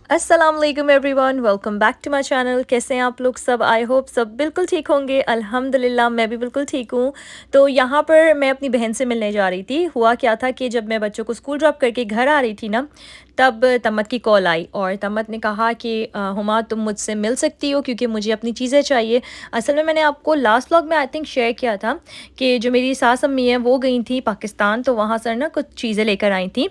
अस्सलाम वालेकुम everyone, welcome back to my channel. कैसे हैं आप लोग सब? आई होप सब बिल्कुल ठीक होंगे। अल्हम्दुलिल्लाह मैं भी बिल्कुल ठीक हूँ। तो यहाँ पर मैं अपनी बहन से मिलने जा रही थी। हुआ क्या था कि जब मैं बच्चों को स्कूल ड्रॉप करके घर आ रही थी ना, तब तम्मत की कॉल आई और तम्मत ने कहा कि हुमा तुम मुझसे मिल सकती हो क्योंकि मुझे अपनी चीज़ें चाहिए। असल में मैंने आपको लास्ट व्लॉग में आई थिंक शेयर किया था कि जो मेरी सास अम्मी हैं वो गई थी पाकिस्तान, तो वहाँ से ना कुछ चीज़ें लेकर आई थी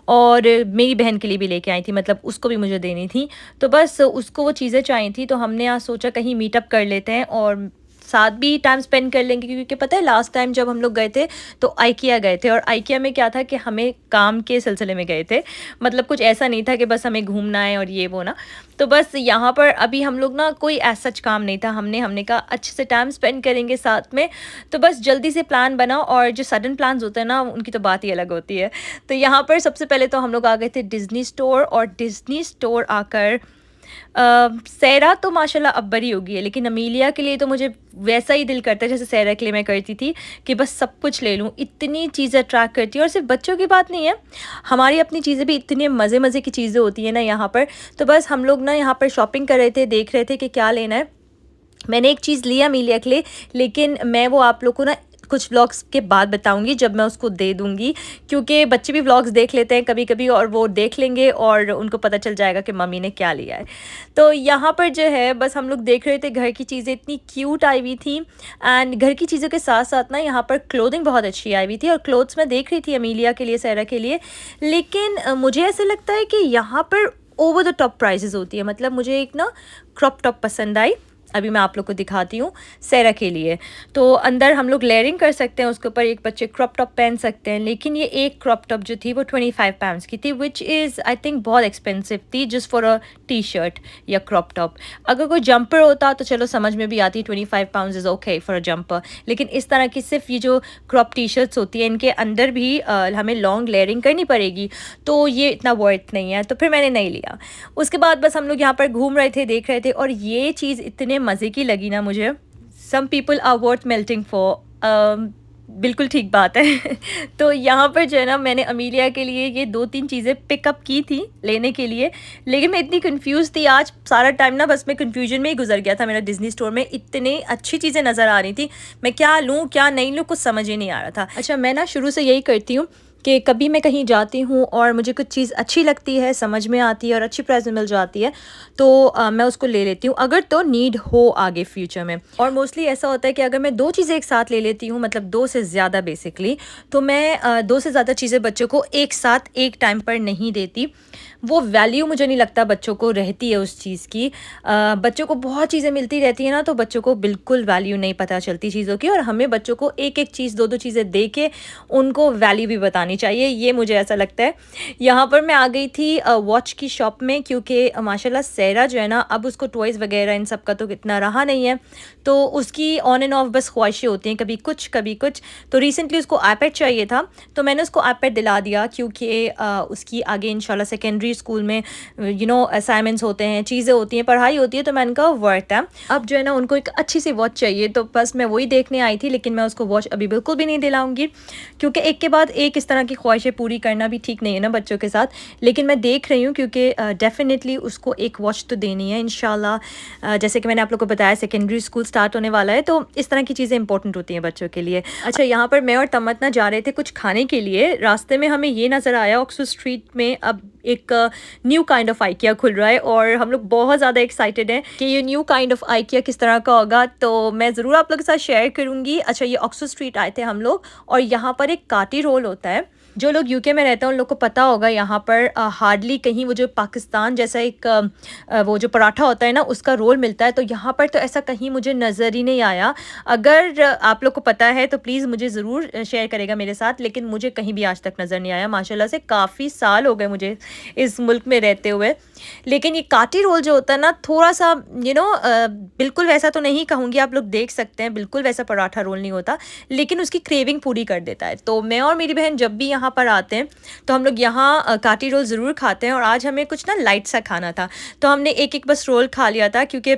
और मेरी बहन के लिए भी लेके आई थी, मतलब उसको भी मुझे देनी थी। तो बस उसको वो चीज़ें चाहिए थी, तो हमने आज सोचा कहीं मीटअप कर लेते हैं और साथ भी टाइम स्पेंड कर लेंगे, क्योंकि पता है लास्ट टाइम जब हम लोग गए थे तो आइकिया गए थे और आइकिया में क्या था कि हमें काम के सिलसिले में गए थे। मतलब कुछ ऐसा नहीं था कि बस हमें घूमना है और ये वो ना। तो बस यहाँ पर अभी हम लोग ना कोई ऐसा सच काम नहीं था, हमने कहा अच्छे से टाइम स्पेंड करेंगे साथ में। तो बस जल्दी से प्लान बना और जो सडन प्लान्स होते हैं ना उनकी तो बात ही अलग होती है। तो यहाँ पर सबसे पहले तो हम लोग आ गए थे डिज़्नी स्टोर, और डिज़्नी स्टोर आकर सैरा तो माशाल्लाह अब बड़ी हो गई है, लेकिन अमीलिया के लिए तो मुझे वैसा ही दिल करता है जैसे सैरा के लिए मैं करती थी कि बस सब कुछ ले लूँ। इतनी चीज़ें अट्रैक्ट करती है, और सिर्फ बच्चों की बात नहीं है, हमारी अपनी चीज़ें भी इतनी मज़े मज़े की चीज़ें होती हैं ना यहाँ पर। तो बस हम लोग ना यहाँ पर शॉपिंग कर रहे थे, देख रहे थे कि क्या लेना है। मैंने एक चीज़ लिया अमीलिया के लिए, लेकिन मैं वो आप लोग को ना कुछ व्लॉग्स के बाद बताऊंगी जब मैं उसको दे दूंगी, क्योंकि बच्चे भी व्लॉग्स देख लेते हैं कभी कभी और वो देख लेंगे और उनको पता चल जाएगा कि मम्मी ने क्या लिया है। तो यहाँ पर जो है बस हम लोग देख रहे थे, घर की चीज़ें इतनी क्यूट आई हुई थी। एंड घर की चीज़ों के साथ साथ ना यहाँ पर क्लोथिंग बहुत अच्छी आई हुई थी, और क्लोथ्स मैं देख रही थी अमीलिया के लिए, सैरा के लिए। लेकिन मुझे ऐसे लगता है कि यहाँ पर ओवर द टॉप प्राइसेस होती है। मतलब मुझे एक ना क्रॉप टॉप पसंद आई, अभी मैं आप लोग को दिखाती हूँ सैरा के लिए। तो अंदर हम लोग लेयरिंग कर सकते हैं, उसके ऊपर एक बच्चे क्रॉप टॉप पहन सकते हैं। लेकिन ये एक क्रॉप टॉप जो थी वो 25 पाउंड्स की थी, विच इज़ आई थिंक बहुत एक्सपेंसिव थी just for a T shirt या क्रॉप टॉप। अगर कोई जंपर होता तो चलो समझ में भी आती, 25 pounds is okay for a jumper. लेकिन इस तरह की सिर्फ ये जो क्रॉप टी शर्ट्स होती है इनके अंदर भी हमें लॉन्ग लेयरिंग करनी पड़ेगी, तो ये इतना वर्थ नहीं है, तो फिर मैंने नहीं लिया। उसके बाद बस हम लोग यहाँ पर घूम रहे थे, देख रहे थे, और ये चीज़ इतने मज़े की लगी ना मुझे। Some people are worth melting for, बिल्कुल ठीक बात है। तो यहाँ पर जो है ना मैंने अमीलिया के लिए ये 2-3 चीज़ें पिकअप की थी लेने के लिए, लेकिन मैं इतनी कंफ्यूज थी, आज सारा टाइम ना बस मैं कंफ्यूजन में ही गुजर गया था मेरा। डिज्नी स्टोर में इतनी अच्छी चीज़ें नज़र आ रही थी, मैं क्या लूँ क्या नहीं लूँ कुछ समझ ही नहीं आ रहा था। अच्छा, मैं ना शुरू से यही करती हूँ कि कभी मैं कहीं जाती हूँ और मुझे कुछ चीज़ अच्छी लगती है, समझ में आती है और अच्छी प्राइस में मिल जाती है, तो मैं उसको ले लेती हूँ, अगर तो नीड हो आगे फ्यूचर में। और मोस्टली ऐसा होता है कि अगर मैं 2 चीज़ें एक साथ ले लेती हूँ, मतलब 2 से ज़्यादा बेसिकली, तो मैं 2 से ज़्यादा चीज़ें बच्चों को एक साथ एक टाइम पर नहीं देती। वो वैल्यू मुझे नहीं लगता बच्चों को रहती है उस चीज़ की। बच्चों को बहुत चीज़ें मिलती रहती है ना, तो बच्चों को बिल्कुल वैल्यू नहीं पता चलती चीज़ों की, और हमें बच्चों को एक-एक चीज़ 2-2 चीज़ें दे के उनको वैल्यू भी बतानी चाहिए, ये मुझे ऐसा लगता है। यहाँ पर मैं आ गई थी वॉच की शॉप में, क्योंकि माशाल्लाह सैरा जो है ना अब उसको टॉयज़ वगैरह इन सब का तो इतना रहा नहीं है, तो उसकी ऑन एंड ऑफ बस ख्वाहिशें होती हैं, कभी कुछ कभी कुछ। तो रिसेंटली उसको आईपैड चाहिए था, तो मैंने उसको आईपैड दिला दिया, क्योंकि उसकी आगे इंशाल्लाह सेकेंडरी स्कूल में असाइनमेंट्स होते हैं, चीज़ें होती हैं, पढ़ाई होती है, तो मैंने कहा वर्थ है। अब जो है ना उनको एक अच्छी सी वॉच चाहिए, तो बस मैं वही देखने आई थी, लेकिन मैं उसको वॉच अभी बिल्कुल भी नहीं दिलाऊंगी, क्योंकि एक के बाद एक इस तरह की ख्वाहिशें पूरी करना भी ठीक नहीं है ना बच्चों के साथ। लेकिन मैं देख रही हूँ, क्योंकि डेफिनेटली उसको एक वॉच तो देनी है इंशाल्लाह। जैसे कि मैंने आप लोग को बताया सेकेंडरी स्कूल स्टार्ट होने वाला है, तो इस तरह की चीज़ें इंपॉर्टेंट होती हैं बच्चों के लिए। अच्छा, यहाँ पर मैं और तमन्ना जा रहे थे कुछ खाने के लिए, रास्ते में हमें ये नज़र आया ऑक्सफोर्ड स्ट्रीट में अब एक न्यू काइंड ऑफ आइकिया खुल रहा है, और हम लोग बहुत ज़्यादा एक्साइटेड हैं कि ये न्यू काइंड ऑफ आइकिया किस तरह का होगा, तो मैं ज़रूर आप लोगों के साथ शेयर करूँगी। अच्छा, ये ऑक्सफोर्ड स्ट्रीट आए थे हम लोग, और यहाँ पर एक काटी रोल होता है। जो लोग यूके में रहते हैं उन लोग को पता होगा, यहाँ पर हार्डली कहीं वो जो पाकिस्तान जैसा एक वो जो पराठा होता है ना उसका रोल मिलता है, तो यहाँ पर तो ऐसा कहीं मुझे नज़र ही नहीं आया। अगर आप लोग को पता है तो प्लीज़ मुझे ज़रूर शेयर करेगा मेरे साथ, लेकिन मुझे कहीं भी आज तक नज़र नहीं आया। माशाल्लाह से काफ़ी साल हो गए मुझे इस मुल्क में रहते हुए। लेकिन ये काटी रोल जो होता है ना, थोड़ा सा बिल्कुल वैसा तो नहीं कहूँगी, आप लोग देख सकते हैं बिल्कुल वैसा पराठा रोल नहीं होता, लेकिन उसकी क्रेविंग पूरी कर देता है। तो मैं और मेरी बहन जब भी यहाँ पर आते हैं तो हम लोग यहाँ काटी रोल ज़रूर खाते हैं, और आज हमें कुछ ना लाइट सा खाना था, तो हमने एक एक बस रोल खा लिया था, क्योंकि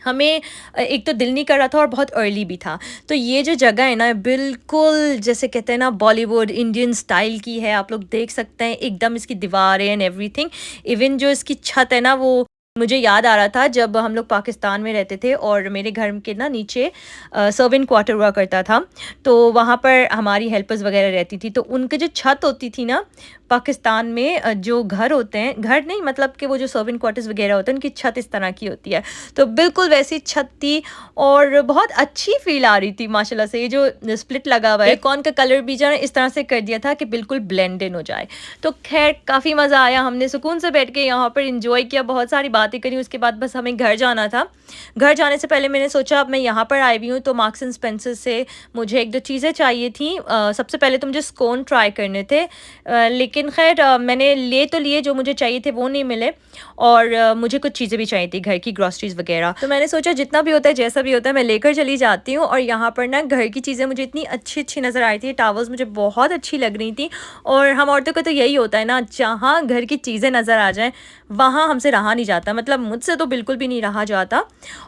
हमें एक तो दिल नहीं कर रहा था और बहुत अर्ली भी था। तो ये जो जगह है ना बिल्कुल जैसे कहते हैं ना बॉलीवुड इंडियन स्टाइल की है, आप लोग देख सकते हैं एकदम इसकी दीवारें एंड एवरीथिंग। इवन जो इसकी छत है ना वो मुझे याद आ रहा था जब हम लोग पाकिस्तान में रहते थे और मेरे घर के ना नीचे सर्वेंट क्वार्टर हुआ करता था। तो वहाँ पर हमारी हेल्पर्स वगैरह रहती थी, तो उनकी जो छत होती थी ना पाकिस्तान में जो घर होते हैं, घर नहीं मतलब कि वो जो सर्वेंट क्वार्टर्स वगैरह होते हैं उनकी छत इस तरह की होती है। तो बिल्कुल वैसी छत थी और बहुत अच्छी फील आ रही थी माशाल्लाह से। ये जो स्प्लिट लगा हुआ है कौन का कलर भी जो है इस तरह से कर दिया था कि बिल्कुल ब्लेंड इन हो जाए। तो खैर काफ़ी मज़ा आया, हमने सुकून से बैठ के यहाँ पर इंजॉय किया, बहुत सारी बातें करी। उसके बाद बस हमें घर जाना था। घर जाने से पहले मैंने सोचा अब मैं यहाँ पर आई हुई हूँ तो मार्क्स एंड स्पेंसर से मुझे एक दो चीज़ें चाहिए थी। सबसे पहले तो मुझे स्कोन ट्राई करने थे, लेकिन खैर मैंने ले तो लिए, जो मुझे चाहिए थे वो नहीं मिले। और मुझे कुछ चीज़ें भी चाहिए थी घर की ग्रॉसरीज वगैरह। तो मैंने सोचा जितना भी होता है जैसा भी होता है मैं लेकर चली जाती हूँ। और यहाँ पर ना घर की चीज़ें मुझे इतनी अच्छी अच्छी नज़र आई थी, टावल्स मुझे बहुत अच्छी लग रही थी। और हम औरतों का तो यही होता है ना, जहाँ घर की चीज़ें नज़र आ जाएँ वहाँ हमसे रहा नहीं जाता, मतलब मुझसे तो बिल्कुल भी नहीं रहा जाता।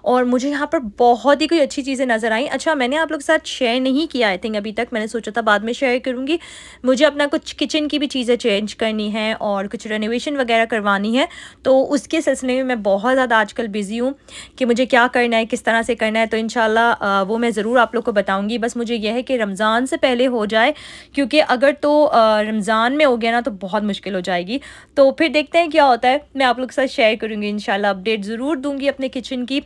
और मुझे यहाँ पर बहुत ही कोई अच्छी चीज़ें नज़र आई। अच्छा मैंने आप लोग के साथ शेयर नहीं किया आई थिंक अभी तक, मैंने सोचा था बाद में शेयर करूँगी। मुझे अपना कुछ किचन की भी चीज़ें चेंज करनी है और कुछ रेनोवेशन वगैरह करवानी है। तो उसके सिलसिले में मैं बहुत ज़्यादा आजकल बिज़ी हूँ कि मुझे क्या करना है, किस तरह से करना है। तो इंशाल्लाह वो मैं ज़रूर आप लोग को बताऊँगी। बस मुझे यह है कि रमज़ान से पहले हो जाए, क्योंकि अगर तो रमज़ान में हो गया ना तो बहुत मुश्किल हो जाएगी। तो फिर देखते हैं क्या होता है, मैं आप लोग के साथ शेयर करूँगी इंशाल्लाह, अपडेट ज़रूर दूँगी अपने किचन की,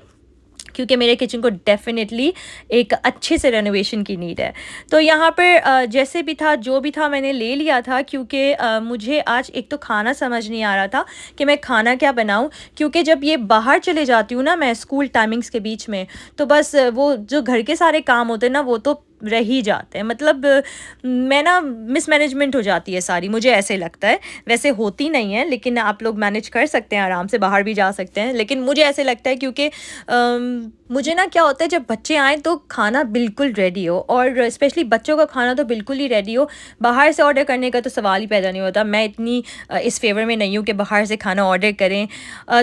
क्योंकि मेरे किचन को डेफ़िनेटली एक अच्छे से रेनोवेशन की नीड है। तो यहाँ पर जैसे भी था जो भी था मैंने ले लिया था, क्योंकि मुझे आज एक तो खाना समझ नहीं आ रहा था कि मैं खाना क्या बनाऊँ। क्योंकि जब ये बाहर चले जाती हूँ ना मैं स्कूल टाइमिंग्स के बीच में, तो बस वो जो घर के सारे काम होते हैं ना वो तो रह ही जाते हैं। मतलब मैं ना मिसमैनेजमेंट हो जाती है सारी, मुझे ऐसे लगता है। वैसे होती नहीं है लेकिन आप लोग मैनेज कर सकते हैं, आराम से बाहर भी जा सकते हैं, लेकिन मुझे ऐसे लगता है क्योंकि मुझे ना क्या होता है जब बच्चे आएँ तो खाना बिल्कुल रेडी हो, और स्पेशली बच्चों का खाना तो बिल्कुल ही रेडी हो। बाहर से ऑर्डर करने का तो सवाल ही पैदा नहीं होता। मैं इतनी इस फेवर में नहीं हूँ कि बाहर से खाना ऑर्डर करें।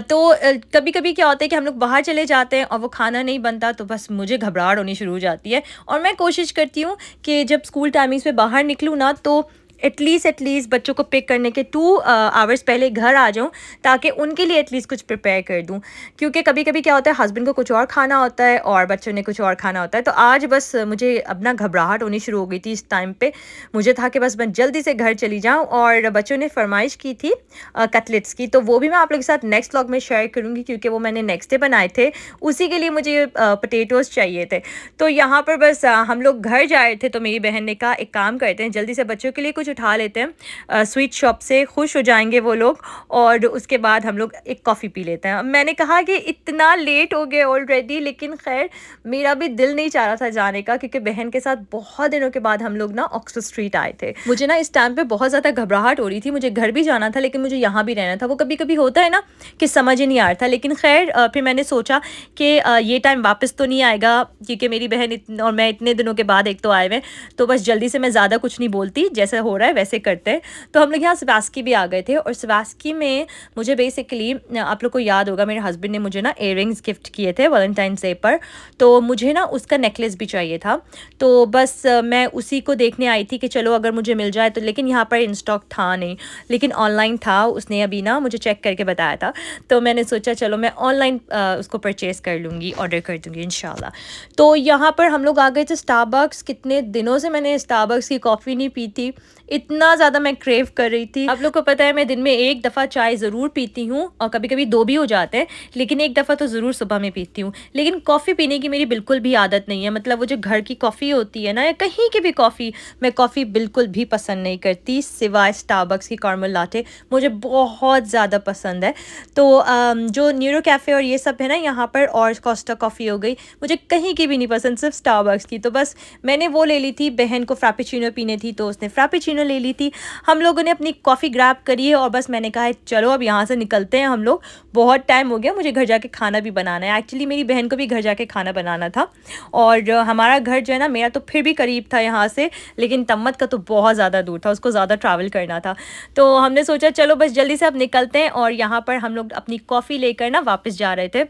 तो कभी-कभी क्या होता है कि हम लोग बाहर चले जाते हैं और वो खाना नहीं बनता, तो बस मुझे घबराहट होनी शुरू हो जाती है। और मैं कोशिश करती हूँ कि जब स्कूल टाइमिंग्स में बाहर निकलूँ ना तो एटलीस्ट बच्चों को पिक करने के 2 आवर्स पहले घर आ जाऊँ, ताकि उनके लिए एटलीस्ट कुछ प्रिपेयर कर दूँ। क्योंकि कभी-कभी क्या होता है हस्बैंड को कुछ और खाना होता है और बच्चों ने कुछ और खाना होता है। तो आज बस मुझे अब ना घबराहट होनी शुरू हो गई थी इस टाइम पे। मुझे था कि बस मैं जल्दी से घर चली जाऊँ, और बच्चों ने फरमाइश की थी कटलेट्स की, तो वो भी मैं आप लोगों के साथ नेक्स्ट व्लॉग में शेयर करूँगी, क्योंकि वो मैंने नेक्स्ट डे बनाए थे। उसी के लिए मुझे पोटैटोज़ चाहिए थे। तो यहाँ पर बस हम लोग घर जा रहे थे, तो मेरी बहन ने कहा एक काम करते हैं जल्दी से बच्चों के लिए कुछ उठा लेते हैं स्वीट शॉप से, खुश हो जाएंगे वो लोग, और उसके बाद हम लोग एक कॉफ़ी पी लेते हैं। मैंने कहा कि इतना लेट हो गए ऑलरेडी, लेकिन खैर मेरा भी दिल नहीं चाह रहा था जाने का, क्योंकि बहन के साथ बहुत दिनों के बाद हम लोग ना ऑक्सफोर्ड स्ट्रीट आए थे। मुझे ना इस टाइम पे बहुत ज़्यादा घबराहट हो रही थी, मुझे घर भी जाना था लेकिन मुझे यहाँ भी रहना था। वो कभी कभी होता है ना कि समझ ही नहीं आ रहा था, लेकिन खैर फिर मैंने सोचा कि ये टाइम वापस तो नहीं आएगा, क्योंकि मेरी बहन और मैं इतने दिनों के बाद एक तो आए हुए, तो बस जल्दी से मैं ज़्यादा कुछ नहीं बोलती, जैसा हो रहा है वैसे करते हैं। तो हम लोग यहाँ स्वास्की भी आ गए थे, और स्वास्की में मुझे बेसिकली आप लोग को याद होगा मेरे हस्बैंड ने मुझे ना इयररिंग्स गिफ्ट किए थे वैलेंटाइंस डे पर, तो मुझे ना उसका नेकलेस भी चाहिए था। तो बस मैं उसी को देखने आई थी कि चलो अगर मुझे मिल जाए तो, लेकिन यहाँ पर इन स्टॉक था नहीं, लेकिन ऑनलाइन था, उसने अभी ना मुझे चेक करके बताया था। तो मैंने सोचा चलो मैं ऑनलाइन उसको परचेज़ कर लूँगी, ऑर्डर कर दूँगी इंशाल्लाह। तो यहाँ पर हम लोग आ गए थे स्टारबक्स। कितने दिनों से मैंने स्टारबक्स की कॉफ़ी नहीं पी थी, इतना ज़्यादा मैं क्रेव कर रही थी। आप लोग को पता है मैं दिन में एक दफ़ा चाय ज़रूर पीती हूँ, और कभी कभी 2 भी हो जाते हैं, लेकिन एक दफ़ा तो ज़रूर सुबह में पीती हूँ। लेकिन कॉफ़ी पीने की मेरी बिल्कुल भी आदत नहीं है, मतलब वो जो घर की कॉफ़ी होती है ना, या कहीं की भी कॉफ़ी, मैं कॉफ़ी बिल्कुल भी पसंद नहीं करती, सिवाय स्टारबक्स की कैरमल लाटे मुझे बहुत ज़्यादा पसंद है। तो जो न्यूरो कैफ़े और ये सब है ना यहाँ पर, और कोस्टा कॉफ़ी हो गई, मुझे कहीं की भी नहीं पसंद, सिर्फ स्टारबक्स की। तो बस मैंने वो ले ली थी, बहन को फ्रापेचिनो पीने थी तो उसने फ्रापेचिनो ले ली थी। हम लोगों ने अपनी कॉफ़ी ग्रैब करी है, और बस मैंने कहा चलो अब यहाँ से निकलते हैं हम लोग, बहुत टाइम हो गया, मुझे घर जाके खाना भी बनाना है। एक्चुअली मेरी बहन को भी घर जाके खाना बनाना था, और हमारा घर जो है ना, मेरा तो फिर भी करीब था यहाँ से, लेकिन तम्मत का तो बहुत ज़्यादा दूर था, उसको ज़्यादा ट्रैवल करना था। तो हमने सोचा चलो बस जल्दी से अब निकलते हैं, और यहाँ पर हम लोग अपनी कॉफ़ी लेकर ना वापस जा रहे थे।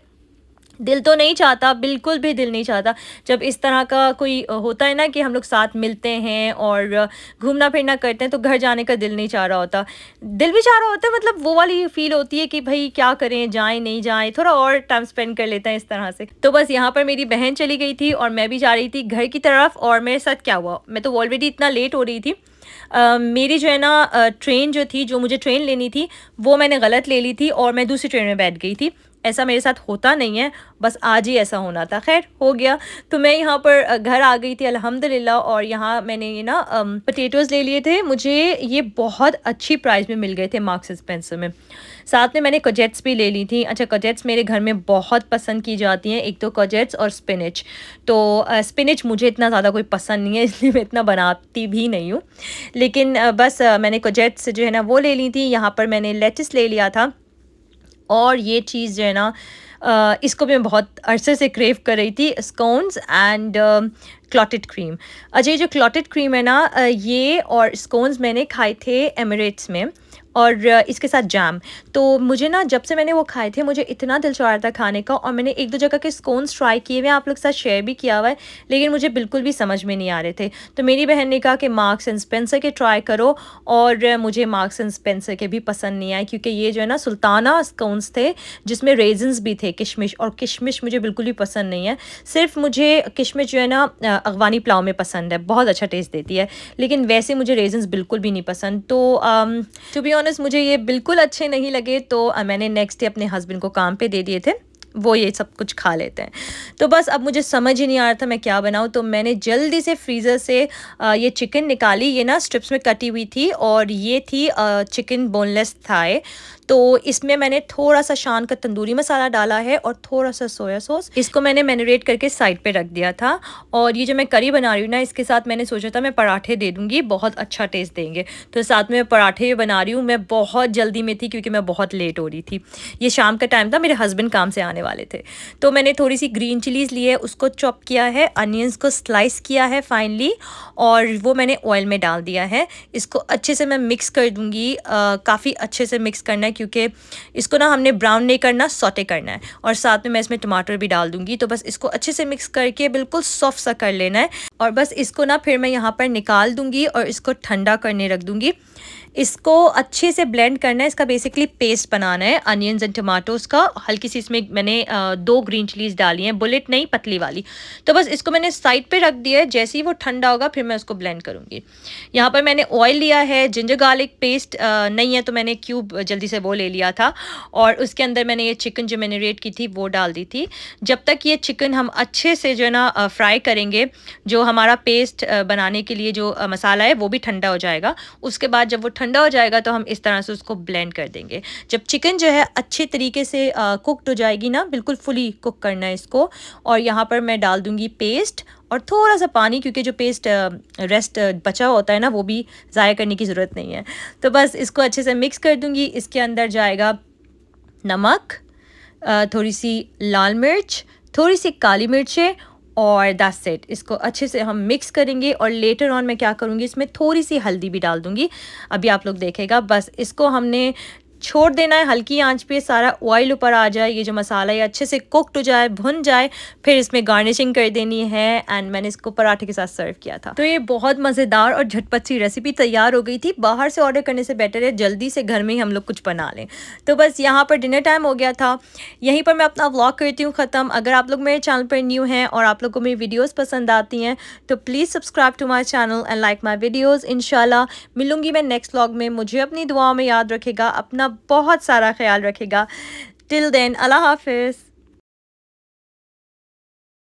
दिल तो नहीं चाहता, बिल्कुल भी दिल नहीं चाहता। जब इस तरह का कोई होता है ना कि हम लोग साथ मिलते हैं और घूमना-फिरना करते हैं, तो घर जाने का दिल नहीं चाह रहा होता। दिल भी चाह रहा होता है, मतलब वो वाली फ़ील होती है कि भई क्या करें, जाएँ, नहीं जाएँ, थोड़ा और टाइम स्पेंड कर लेते हैं इस तरह से। तो बस यहाँ पर मेरी बहन चली गई थी और मैं भी जा रही थी घर की तरफ, और मेरे साथ क्या हुआ, मैं तो ऑलरेडी इतना लेट हो रही थी। मेरी जो है ना ट्रेन जो थी, जो मुझे ट्रेन लेनी थी, वो मैंने गलत ले ली थी और मैं दूसरी ट्रेन में बैठ गई थी। ऐसा मेरे साथ होता नहीं है, बस आज ही ऐसा होना था। ख़ैर हो गया, तो मैं यहाँ पर घर आ गई थी अल्हम्दुलिल्लाह, और यहाँ मैंने ये ना पोटैटोज़ ले लिए थे। मुझे ये बहुत अच्छी प्राइस में मिल गए थे मार्क्स एंड स्पेंसर में। साथ में मैंने कोजेट्स भी ले ली थी। अच्छा, कोजेट्स मेरे घर में बहुत पसंद की जाती हैं, एक तो कोजेट्स और स्पिनच। तो स्पिनच मुझे इतना ज़्यादा कोई पसंद नहीं है, इसलिए मैं इतना बनाती भी नहीं हूँ। लेकिन बस मैंने कोजेट्स जो है ना वो ले ली थी। यहाँ पर मैंने लेट्स ले लिया था, और ये चीज़ जो है ना इसको भी मैं बहुत अरसे से क्रेव कर रही थी, स्कोन्स एंड क्लॉटेड क्रीम। अच्छा, ये जो क्लॉटेड क्रीम है ना, ये और स्कोन्स मैंने खाए थे एमिरेट्स में, और इसके साथ जैम। तो मुझे ना जब से मैंने वो खाए थे, मुझे इतना दिल चाह रहा था खाने का, और मैंने एक दो जगह के स्कोन्स ट्राई किए हुए, आप लोग के साथ शेयर भी किया हुआ है, लेकिन मुझे बिल्कुल भी समझ में नहीं आ रहे थे। तो मेरी बहन ने कहा कि मार्क्स एंड स्पेंसर के ट्राई करो, और मुझे मार्क्स एंड स्पेंसर के भी पसंद नहीं आए, क्योंकि ये जो है ना सुल्ताना स्कोन्स थे, जिसमें रेजन्स भी थे, किशमिश, और किशमिश मुझे बिल्कुल भी पसंद नहीं है। सिर्फ मुझे किशमिश जो है ना अफ़गानी पुलाव में पसंद है, बहुत अच्छा टेस्ट देती है, लेकिन वैसे मुझे रेजन्स बिल्कुल भी नहीं पसंद। तो टू बी ऑनेस्ट मुझे ये बिल्कुल अच्छे नहीं लगे, तो मैंने नेक्स्ट डे अपने हस्बैंड को काम पे दे दिए थे, वो ये सब कुछ खा लेते हैं। तो बस अब मुझे समझ ही नहीं आ रहा था मैं क्या बनाऊँ, तो मैंने जल्दी से फ्रीज़र से ये चिकन निकाली। ये ना स्ट्रिप्स में कटी हुई थी, और ये थी चिकन बोनलेस थाई। तो इसमें मैंने थोड़ा सा शान का तंदूरी मसाला डाला है, और थोड़ा सा सोया सॉस। इसको मैंने मैरिनेट करके साइड पे रख दिया था। और ये जो मैं करी बना रही हूँ ना, इसके साथ मैंने सोचा था मैं पराठे दे दूँगी, बहुत अच्छा टेस्ट देंगे। तो साथ में पराठे बना रही हूँ। मैं बहुत जल्दी में थी, क्योंकि मैं बहुत लेट हो रही थी। ये शाम का टाइम था, मेरे हस्बैंड काम से आने वाले थे। तो मैंने थोड़ी सी ग्रीन चिलीज़ ली है, उसको चॉप किया है, अनियंस को स्लाइस किया है फाइनली, और वो मैंने ऑयल में डाल दिया है। इसको अच्छे से मैं मिक्स कर दूँगी, काफ़ी अच्छे से मिक्स करना है, क्योंकि इसको ना हमने ब्राउन नहीं करना, सौटे करना है। और साथ में मैं इसमें टमाटर भी डाल दूँगी। तो बस इसको अच्छे से मिक्स करके बिल्कुल सॉफ्ट सा कर लेना है, और बस इसको ना फिर मैं यहाँ पर निकाल दूँगी और इसको ठंडा करने रख दूँगी। इसको अच्छे से ब्लेंड करना है, इसका बेसिकली पेस्ट बनाना है अनियंस एंड टमाटोज़ का। हल्की सी इसमें मैंने 2 ग्रीन चिलीज़ डाली हैं, बुलेट नहीं, पतली वाली। तो बस इसको मैंने साइड पे रख दिया है, जैसे ही वो ठंडा होगा फिर मैं उसको ब्लेंड करूँगी। यहाँ पर मैंने ऑयल लिया है, जिंजर गार्लिक पेस्ट नहीं है तो मैंने क्यूब जल्दी से वो ले लिया था, और उसके अंदर मैंने ये चिकन जो मैरिनेट की थी वो डाल दी थी। जब तक ये चिकन हम अच्छे से जो है ना फ्राई करेंगे, जो हमारा पेस्ट बनाने के लिए जो मसाला है वो भी ठंडा हो जाएगा। उसके बाद जब वो ठंडा हो जाएगा तो हम इस तरह से उसको ब्लेंड कर देंगे। जब चिकन जो है अच्छे तरीके से कुक्ड हो जाएगी ना, बिल्कुल फुली कुक करना है इसको, और यहाँ पर मैं डाल दूँगी पेस्ट और थोड़ा सा पानी, क्योंकि जो पेस्ट रेस्ट बचा होता है ना वो भी ज़ाया करने की ज़रूरत नहीं है। तो बस इसको अच्छे से मिक्स कर दूँगी। इसके अंदर जाएगा नमक, थोड़ी सी लाल मिर्च, थोड़ी सी काली मिर्चें, और दैट्स इट। इसको अच्छे से हम मिक्स करेंगे, और लेटर ऑन मैं क्या करूँगी, इसमें थोड़ी सी हल्दी भी डाल दूँगी, अभी आप लोग देखेगा। बस इसको हमने छोड़ देना है हल्की आंच पे, सारा ऑयल ऊपर आ जाए, ये जो मसाला है अच्छे से कुक्ड हो जाए, भुन जाए, फिर इसमें गार्निशिंग कर देनी है। एंड मैंने इसको पराठे के साथ सर्व किया था। तो ये बहुत मज़ेदार और झटपट सी रेसिपी तैयार हो गई थी। बाहर से ऑर्डर करने से बेटर है जल्दी से घर में ही हम लोग कुछ बना लें। तो बस यहाँ पर डिनर टाइम हो गया था, यहीं पर मैं अपना व्लॉग करती हूँ ख़त्म। अगर आप लोग मेरे चैनल पर न्यू हैं और आप लोग को मेरी वीडियोज़ पसंद आती हैं तो please subscribe to my channel and like my videos. इंशाल्लाह मिलूँगी मैं नेक्स्ट व्लॉग में। मुझे अपनी दुआओं में याद रखेगा, अपना बहुत सारा ख्याल रखेगा। टिल देन, अल्लाह हाफिज़।